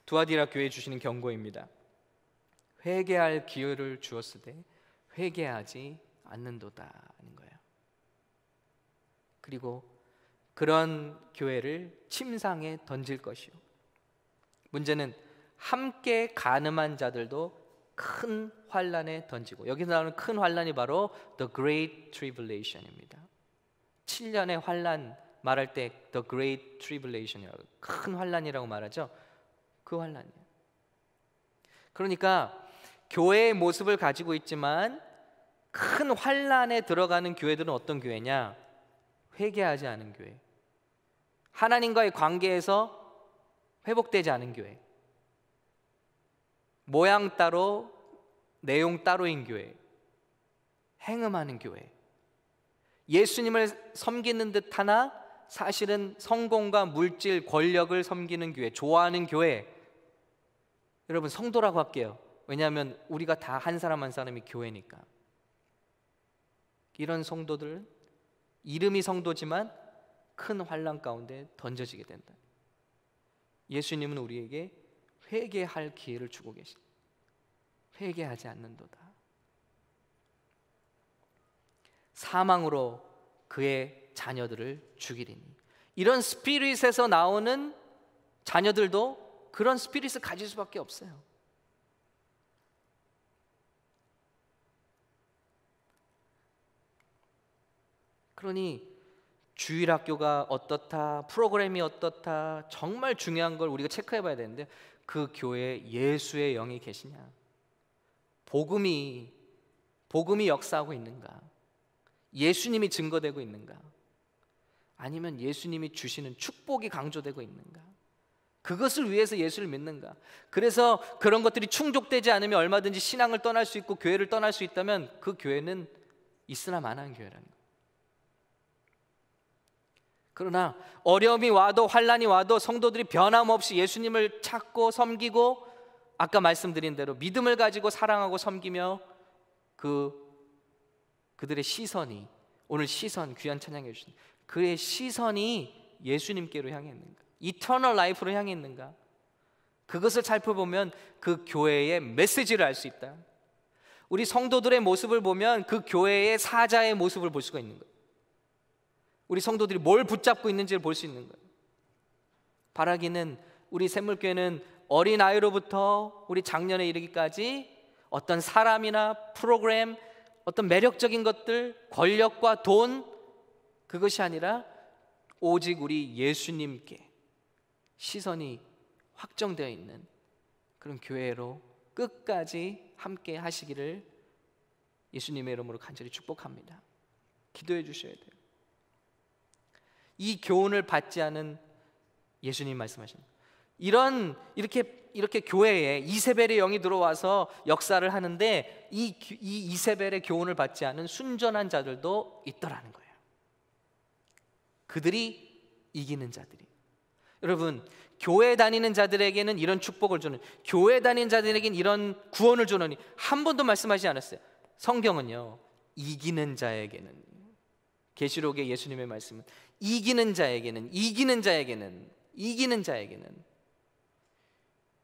두아디라 교회에 주시는 경고입니다. 회개할 기회를 주었으되 회개하지 않는도다 하는 거예요. 그리고 그런 교회를 침상에 던질 것이요. 문제는 함께 간음한 자들도 큰 환난에 던지고, 여기서 나오는 큰 환난이 바로 The Great Tribulation입니다. 7년의 환난 말할 때 The Great Tribulation이라고, 큰 환난이라고 말하죠. 그 환난이에요. 그러니까 교회의 모습을 가지고 있지만 큰 환난에 들어가는 교회들은 어떤 교회냐? 회개하지 않은 교회, 하나님과의 관계에서 회복되지 않은 교회, 모양 따로 내용 따로인 교회, 행음하는 교회, 예수님을 섬기는 듯 하나 사실은 성공과 물질, 권력을 섬기는 교회, 좋아하는 교회. 여러분, 성도라고 할게요. 왜냐하면 우리가 다 한 사람 한 사람이 교회니까. 이런 성도들은 이름이 성도지만 큰 환난 가운데 던져지게 된다. 예수님은 우리에게 회개할 기회를 주고 계십니다. 회개하지 않는도다. 사망으로 그의 자녀들을 죽이리니. 이런 스피릿에서 나오는 자녀들도 그런 스피릿을 가질 수밖에 없어요. 그러니 주일학교가 어떻다, 프로그램이 어떻다, 정말 중요한 걸 우리가 체크해 봐야 되는데, 그 교회에 예수의 영이 계시냐? 복음이 역사하고 있는가? 예수님이 증거되고 있는가? 아니면 예수님이 주시는 축복이 강조되고 있는가? 그것을 위해서 예수를 믿는가? 그래서 그런 것들이 충족되지 않으면 얼마든지 신앙을 떠날 수 있고 교회를 떠날 수 있다면 그 교회는 있으나 마나한 교회라는 거예요. 그러나 어려움이 와도 환난이 와도 성도들이 변함없이 예수님을 찾고 섬기고 아까 말씀드린 대로 믿음을 가지고 사랑하고 섬기며 그들의 시선이, 오늘 시선 귀한 찬양해 주신 그의 시선이 예수님께로 향해 있는가, 이터널 라이프로 향해 있는가, 그것을 살펴보면 그 교회의 메시지를 알 수 있다. 우리 성도들의 모습을 보면 그 교회의 사자의 모습을 볼 수가 있는 거예요. 우리 성도들이 뭘 붙잡고 있는지를 볼 수 있는 거예요. 바라기는 우리 샘물교회는 어린아이로부터 우리 장년에 이르기까지 어떤 사람이나 프로그램, 어떤 매력적인 것들, 권력과 돈, 그것이 아니라 오직 우리 예수님께 시선이 확정되어 있는 그런 교회로 끝까지 함께 하시기를 예수님의 이름으로 간절히 축복합니다. 기도해 주셔야 돼요. 이 교훈을 받지 않은, 예수님 말씀하신 이렇게 교회에 이세벨의 영이 들어와서 역사를 하는데 이 이세벨의 교훈을 받지 않은 순전한 자들도 있더라는 거예요. 그들이 이기는 자들이. 여러분, 교회 다니는 자들에게는 이런 축복을 주는, 교회 다니는 자들에게는 이런 구원을 주느니 한 번도 말씀하지 않았어요. 성경은요, 이기는 자에게는, 계시록의 예수님의 말씀은 이기는 자에게는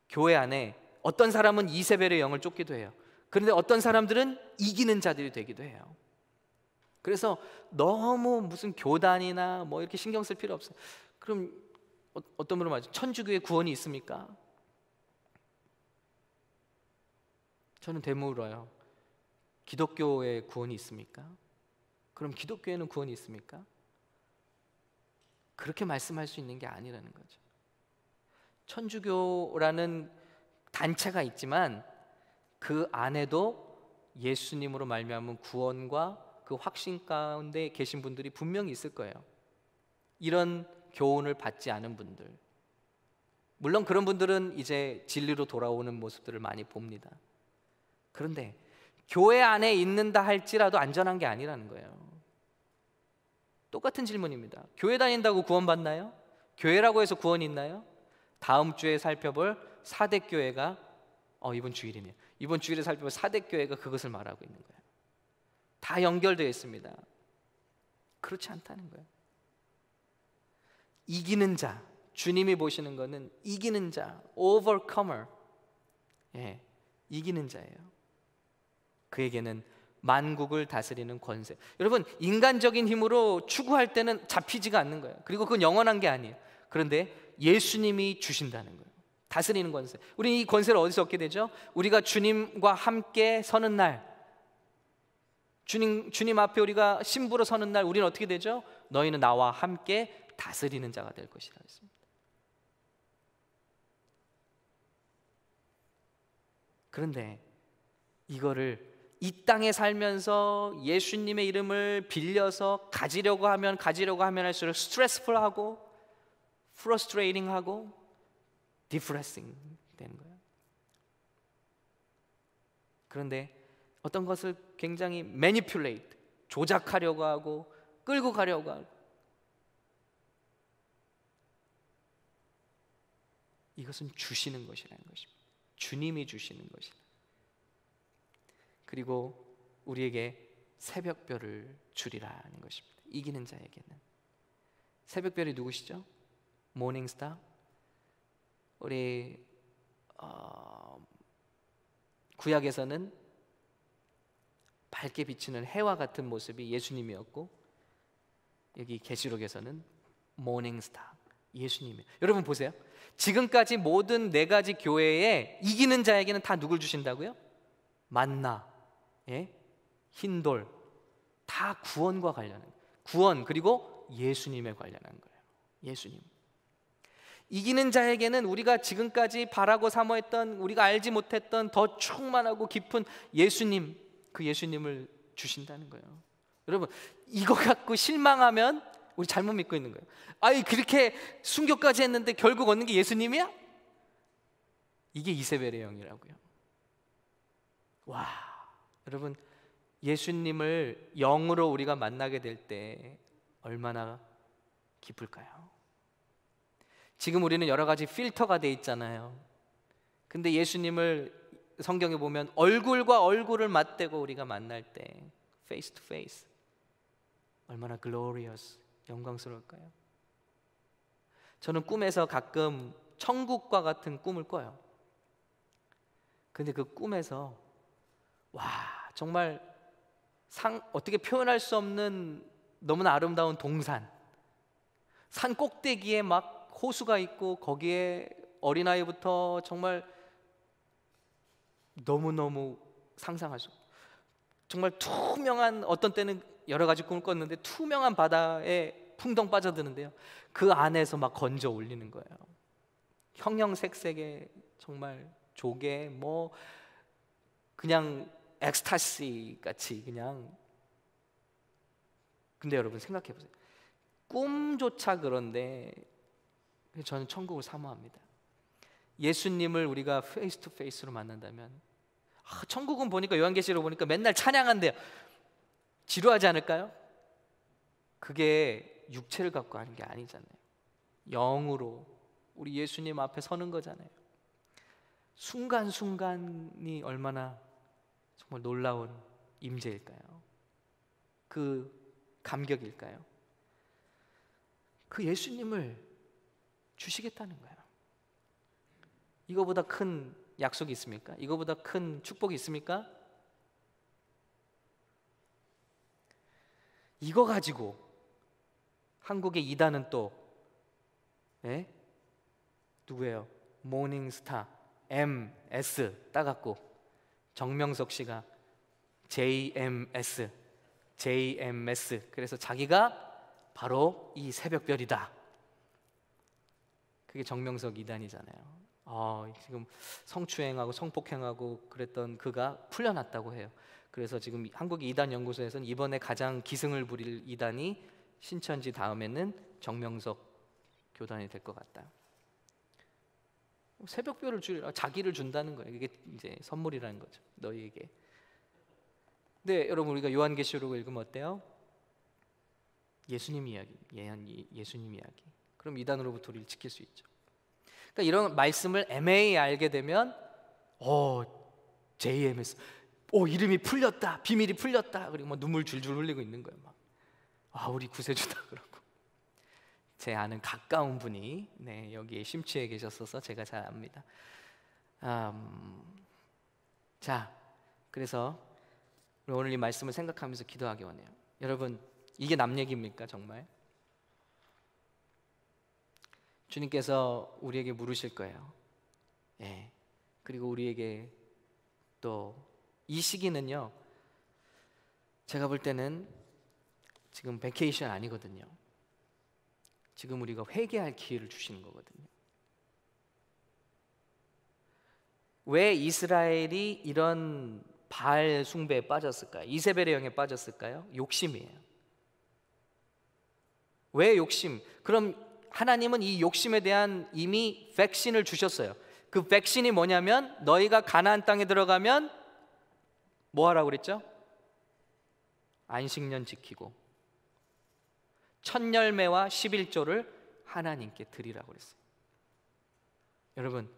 교회 안에 어떤 사람은 이세벨의 영을 쫓기도 해요. 그런데 어떤 사람들은 이기는 자들이 되기도 해요. 그래서 너무 무슨 교단이나 뭐 이렇게 신경 쓸 필요 없어요. 그럼 어떤 분은 말하죠. 천주교에 구원이 있습니까? 저는 되물어요. 기독교에 구원이 있습니까? 그럼 기독교에는 구원이 있습니까? 그렇게 말씀할 수 있는 게 아니라는 거죠. 천주교라는 단체가 있지만 그 안에도 예수님으로 말미암은 구원과 그 확신 가운데 계신 분들이 분명히 있을 거예요. 이런 교훈을 받지 않은 분들, 물론 그런 분들은 이제 진리로 돌아오는 모습들을 많이 봅니다. 그런데 교회 안에 있는다 할지라도 안전한 게 아니라는 거예요. 똑같은 질문입니다. 교회 다닌다고 구원받나요? 교회라고 해서 구원이 있나요? 다음 주에 살펴볼 사대교회가 이번 주일이네요. 이번 주일에 살펴볼 사대교회가 그것을 말하고 있는 거예요. 다 연결되어 있습니다. 그렇지 않다는 거예요. 이기는 자, 주님이 보시는 것은 이기는 자, overcomer, 이기는 자예요. 그에게는 만국을 다스리는 권세. 여러분, 인간적인 힘으로 추구할 때는 잡히지가 않는 거예요. 그리고 그건 영원한 게 아니에요. 그런데 예수님이 주신다는 거예요. 다스리는 권세. 우리 이 권세를 어디서 얻게 되죠? 우리가 주님과 함께 서는 날, 주님 앞에 우리가 신부로 서는 날, 우리는 어떻게 되죠? 너희는 나와 함께 다스리는 자가 될 것이라 했습니다. 그런데 이거를 이 땅에 살면서 예수님의 이름을 빌려서 가지려고 하면 할수록 스트레스풀하고 프러스트레이팅하고 디프레싱 되는 거예요. 그런데 어떤 것을 굉장히 매니퓰레이트, 조작하려고 하고 끌고 가려고 하고, 이것은 주시는 것이라는 것입니다. 주님이 주시는 것이다. 그리고 우리에게 새벽별을 주리라는 것입니다. 이기는 자에게는. 새벽별이 누구시죠? 모닝스타. 우리 구약에서는 밝게 비치는 해와 같은 모습이 예수님이었고, 여기 계시록에서는 모닝스타, 예수님이에요. 여러분 보세요. 지금까지 모든 네 가지 교회에 이기는 자에게는 다 누굴 주신다고요? 만나, 흰돌, 다 구원과 관련한, 구원 그리고 예수님에 관련한 거예요. 예수님. 이기는 자에게는 우리가 지금까지 바라고 사모했던, 우리가 알지 못했던 더 충만하고 깊은 예수님, 그 예수님을 주신다는 거예요. 여러분, 이거 갖고 실망하면 우리 잘못 믿고 있는 거예요. 아니, 그렇게 순교까지 했는데 결국 얻는 게 예수님이야? 이게 이세벨의 영이라고요. 와, 여러분, 예수님을 영으로 우리가 만나게 될 때 얼마나 기쁠까요? 지금 우리는 여러 가지 필터가 돼 있잖아요. 근데 예수님을 성경에 보면 얼굴과 얼굴을 맞대고 우리가 만날 때 face to face 얼마나 glorious, 영광스러울까요? 저는 꿈에서 가끔 천국과 같은 꿈을 꿔요. 근데 그 꿈에서 와, 정말 어떻게 표현할 수 없는 너무나 아름다운 동산, 산 꼭대기에 막 호수가 있고 거기에 어린아이부터 정말 너무너무 상상할 수 없어요. 정말 투명한, 어떤 때는 여러 가지 꿈을 꿨는데 투명한 바다에 풍덩 빠져드는데요, 그 안에서 막 건져 올리는 거예요. 형형색색의 정말 조개, 뭐 그냥 엑스타시 같이 그냥. 근데 여러분 생각해 보세요. 꿈조차 그런데 저는 천국을 사모합니다. 예수님을 우리가 페이스 투 페이스로 만난다면, 천국은 보니까 요한계시록 보니까 맨날 찬양한대요. 지루하지 않을까요? 그게 육체를 갖고 하는 게 아니잖아요. 영으로 우리 예수님 앞에 서는 거잖아요. 순간순간이 얼마나 정말 놀라운 임재일까요? 그 감격일까요? 그 예수님을 주시겠다는 거예요. 이거보다 큰 약속이 있습니까? 이거보다 큰 축복이 있습니까? 이거 가지고 한국의 이단은 또 누구예요? 모닝스타 MS 따갖고 정명석 씨가 JMS 그래서 자기가 바로 이 새벽별이다. 그게 정명석 이단이잖아요. 지금 성추행하고 성폭행하고 그랬던 그가 풀려났다고 해요. 그래서 지금 한국의 이단 연구소에서는 이번에 가장 기승을 부릴 이단이 신천지 다음에는 정명석 교단이 될 것 같다. 새벽별을 자기를 준다는 거예요. 이게 이제 선물이라는 거죠, 너희에게. 근데 여러분, 우리가 요한계시록을 읽으면 어때요? 예수님 이야기, 예수님 이야기. 그럼 이단으로부터 우리를 지킬 수 있죠. 그러니까 이런 말씀을 애매히 알게 되면 JMS, 이름이 풀렸다, 비밀이 풀렸다, 그리고 막 눈물 줄줄 흘리고 있는 거예요. 막 우리 구세주다 그러고. 제 아는 가까운 분이 여기에 심취해 계셨어서 제가 잘 압니다. 자, 그래서 오늘 이 말씀을 생각하면서 기도하기 원해요. 여러분, 이게 남 얘기입니까 정말? 주님께서 우리에게 물으실 거예요. 그리고 우리에게 또 이 시기는요, 제가 볼 때는 지금 베케이션 아니거든요. 지금 우리가 회개할 기회를 주시는 거거든요. 왜 이스라엘이 이런 바알 숭배에 빠졌을까요? 이세벨의 영에 빠졌을까요? 욕심이에요. 왜 욕심? 그럼 하나님은 이 욕심에 대한 이미 백신을 주셨어요. 그 백신이 뭐냐면, 너희가 가나안 땅에 들어가면 뭐 하라고 그랬죠? 안식년 지키고 첫 열매와 11조를 하나님께 드리라고 그랬어요. 여러분,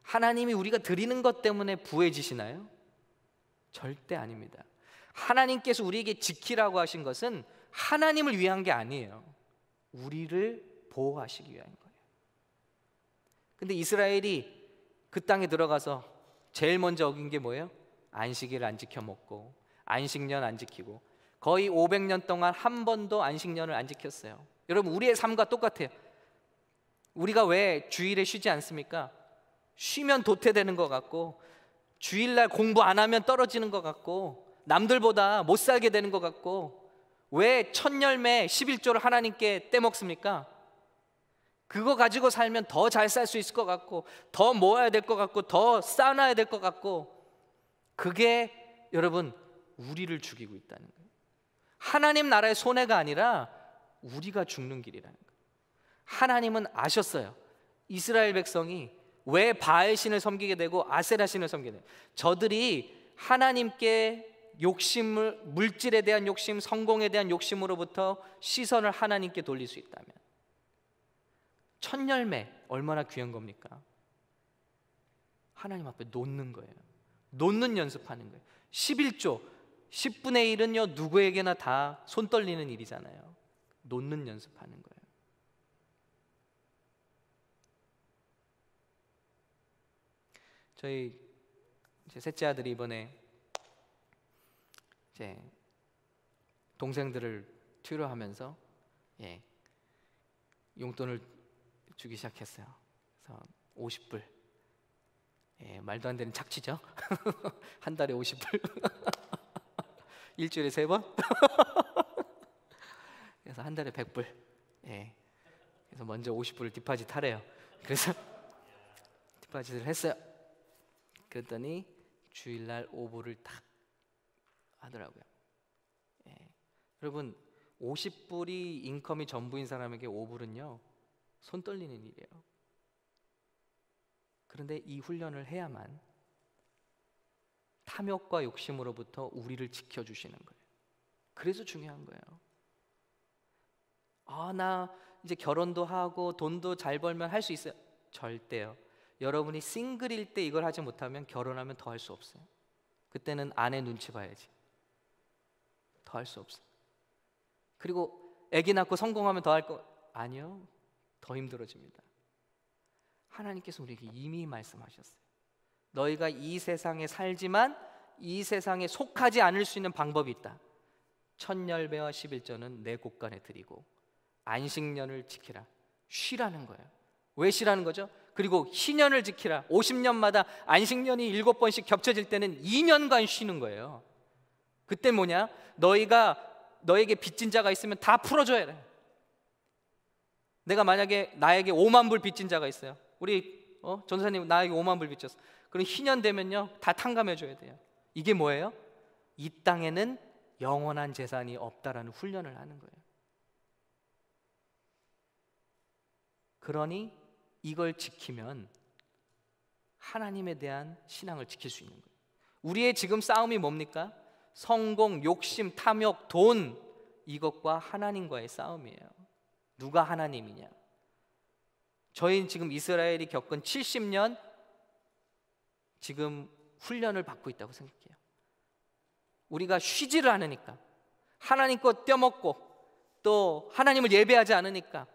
하나님이 우리가 드리는 것 때문에 부해지시나요? 절대 아닙니다. 하나님께서 우리에게 지키라고 하신 것은 하나님을 위한 게 아니에요. 우리를 보호하시기 위한 거예요. 근데 이스라엘이 그 땅에 들어가서 제일 먼저 어긴 게 뭐예요? 안식일을 안 지켜 먹고 안식년 안 지키고 거의 500년 동안 한 번도 안식년을 안 지켰어요. 여러분, 우리의 삶과 똑같아요. 우리가 왜 주일에 쉬지 않습니까? 쉬면 도태되는 것 같고, 주일날 공부 안 하면 떨어지는 것 같고, 남들보다 못 살게 되는 것 같고, 왜 첫 열매 11조를 하나님께 떼먹습니까? 그거 가지고 살면 더 잘 살 수 있을 것 같고, 더 모아야 될 것 같고, 더 쌓아놔야 될 것 같고, 그게 여러분 우리를 죽이고 있다는 거예요. 하나님 나라의 손해가 아니라 우리가 죽는 길이라는 거예요. 하나님은 아셨어요. 이스라엘 백성이 왜 바알 신을 섬기게 되고 아세라 신을 섬기게 되고, 저들이 하나님께 물질에 대한 욕심, 성공에 대한 욕심으로부터 시선을 하나님께 돌릴 수 있다면, 첫 열매 얼마나 귀한 겁니까? 하나님 앞에 놓는 거예요. 놓는 연습하는 거예요. 11조 10분의 1은요 누구에게나 다 손 떨리는 일이잖아요. 놓는 연습하는 거예요. 저희 제 셋째 아들이 이번에 이제 동생들을 투로하면서 용돈을 주기 시작했어요. 그래서 50불. 말도 안 되는 착취죠. 한 달에 50불. 일주일에 3번. 그래서 한 달에 100불. 그래서 먼저 50불을 디파짓 하래요. 그래서 디파짓을 했어요. 그랬더니 주일날 5불을 딱 하더라고요. 여러분 50불이 인컴이 전부인 사람에게 5불은요 손 떨리는 일이에요. 그런데 이 훈련을 해야만 탐욕과 욕심으로부터 우리를 지켜주시는 거예요. 그래서 중요한 거예요. 나 이제 결혼도 하고 돈도 잘 벌면 할 수 있어요. 절대요. 여러분이 싱글일 때 이걸 하지 못하면 결혼하면 더 할 수 없어요. 그때는 아내 눈치 봐야지. 더 할 수 없어요. 그리고 아기 낳고 성공하면 더 할 거 아니요. 더 힘들어집니다. 하나님께서 우리에게 이미 말씀하셨어요. 너희가 이 세상에 살지만 이 세상에 속하지 않을 수 있는 방법이 있다. 첫 열매와 11조는 내 곳간에 드리고 안식년을 지키라. 쉬라는 거예요. 왜 쉬라는 거죠? 그리고 희년을 지키라. 50년마다 안식년이 7번씩 겹쳐질 때는 2년간 쉬는 거예요. 그때 뭐냐? 너에게 빚진 자가 있으면 다 풀어줘야 돼. 내가 만약에 나에게 5만 불 빚진 자가 있어요. 우리 전도사님 나에게 5만 불 빚졌어. 그럼 희년 되면요 다 탕감해 줘야 돼요. 이게 뭐예요? 이 땅에는 영원한 재산이 없다라는 훈련을 하는 거예요. 그러니 이걸 지키면 하나님에 대한 신앙을 지킬 수 있는 거예요. 우리의 지금 싸움이 뭡니까? 성공, 욕심, 탐욕, 돈, 이것과 하나님과의 싸움이에요. 누가 하나님이냐? 저희는 지금 이스라엘이 겪은 70년 지금 훈련을 받고 있다고 생각해요. 우리가 쉬지를 않으니까, 하나님 것 떼먹고 또 하나님을 예배하지 않으니까,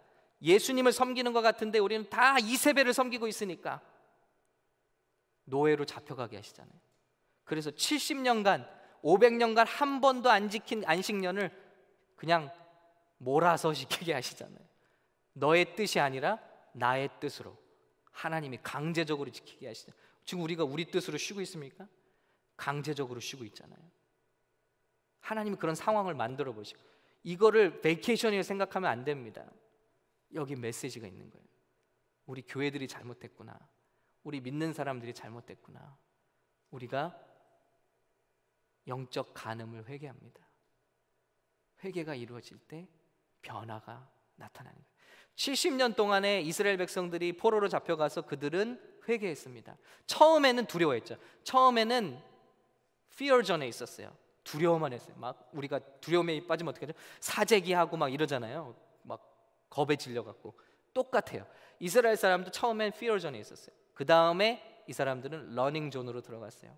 예수님을 섬기는 것 같은데 우리는 다 이세벨을 섬기고 있으니까 노예로 잡혀가게 하시잖아요. 그래서 70년간 500년간 한 번도 안 지킨 안식년을 그냥 몰아서 지키게 하시잖아요. 너의 뜻이 아니라 나의 뜻으로 하나님이 강제적으로 지키게 하시잖아요. 지금 우리가 우리 뜻으로 쉬고 있습니까? 강제적으로 쉬고 있잖아요. 하나님이 그런 상황을 만들어 보시고, 이거를 베이케이션이라고 생각하면 안 됩니다. 여기 메시지가 있는 거예요. 우리 교회들이 잘못했구나. 우리 믿는 사람들이 잘못됐구나. 우리가 영적 간음을 회개합니다. 회개가 이루어질 때 변화가 나타나는 거예요. 70년 동안에 이스라엘 백성들이 포로로 잡혀가서 그들은 회개했습니다. 처음에는 두려워했죠. 처음에는 fear zone에 있었어요. 두려워만 했어요. 막 우리가 두려움에 빠지면 어떻게 하죠? 사재기하고 막 이러잖아요. 막 겁에 질려갖고. 똑같아요. 이스라엘 사람도 처음엔 fear zone에 있었어요. 그 다음에 이 사람들은 러닝 존으로 들어갔어요.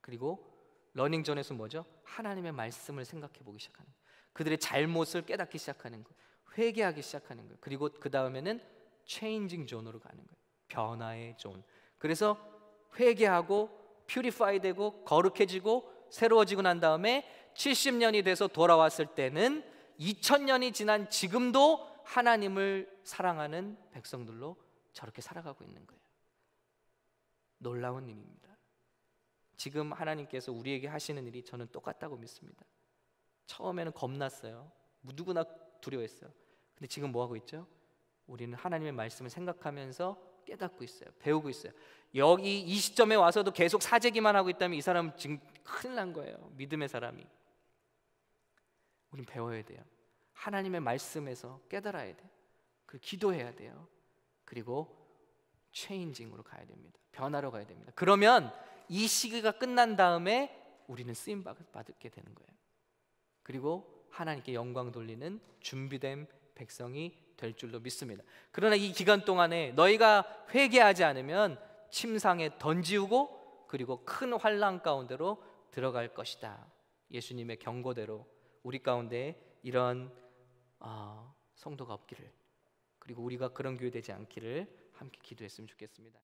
그리고 러닝 존에서 뭐죠? 하나님의 말씀을 생각해 보기 시작하는 거예요. 그들의 잘못을 깨닫기 시작하는 거예요. 회개하기 시작하는 거예요. 그리고 그 다음에는 체인징 존으로 가는 거예요. 변화의 존. 그래서 회개하고 퓨리파이 되고 거룩해지고 새로워지고 난 다음에 70년이 돼서 돌아왔을 때는 2000년이 지난 지금도 하나님을 사랑하는 백성들로 저렇게 살아가고 있는 거예요. 놀라운 일입니다. 지금 하나님께서 우리에게 하시는 일이 저는 똑같다고 믿습니다. 처음에는 겁났어요. 누구나 두려워했어요. 근데 지금 뭐 하고 있죠? 우리는 하나님의 말씀을 생각하면서 깨닫고 있어요. 배우고 있어요. 여기 이 시점에 와서도 계속 사재기만 하고 있다면 이 사람은 지금 큰일 난 거예요. 믿음의 사람이. 우린 배워야 돼요. 하나님의 말씀에서 깨달아야 돼요. 그리고 기도해야 돼요. 그리고 체인징으로 가야 됩니다. 변화로 가야 됩니다. 그러면 이 시기가 끝난 다음에 우리는 쓰임 받게 되는 거예요. 그리고 하나님께 영광 돌리는 준비된 백성이 될 줄로 믿습니다. 그러나 이 기간 동안에 너희가 회개하지 않으면 침상에 던지우고 그리고 큰 환난 가운데로 들어갈 것이다. 예수님의 경고대로 우리 가운데 이런 성도가 없기를, 그리고 우리가 그런 교회 되지 않기를 함께 기도했으면 좋겠습니다.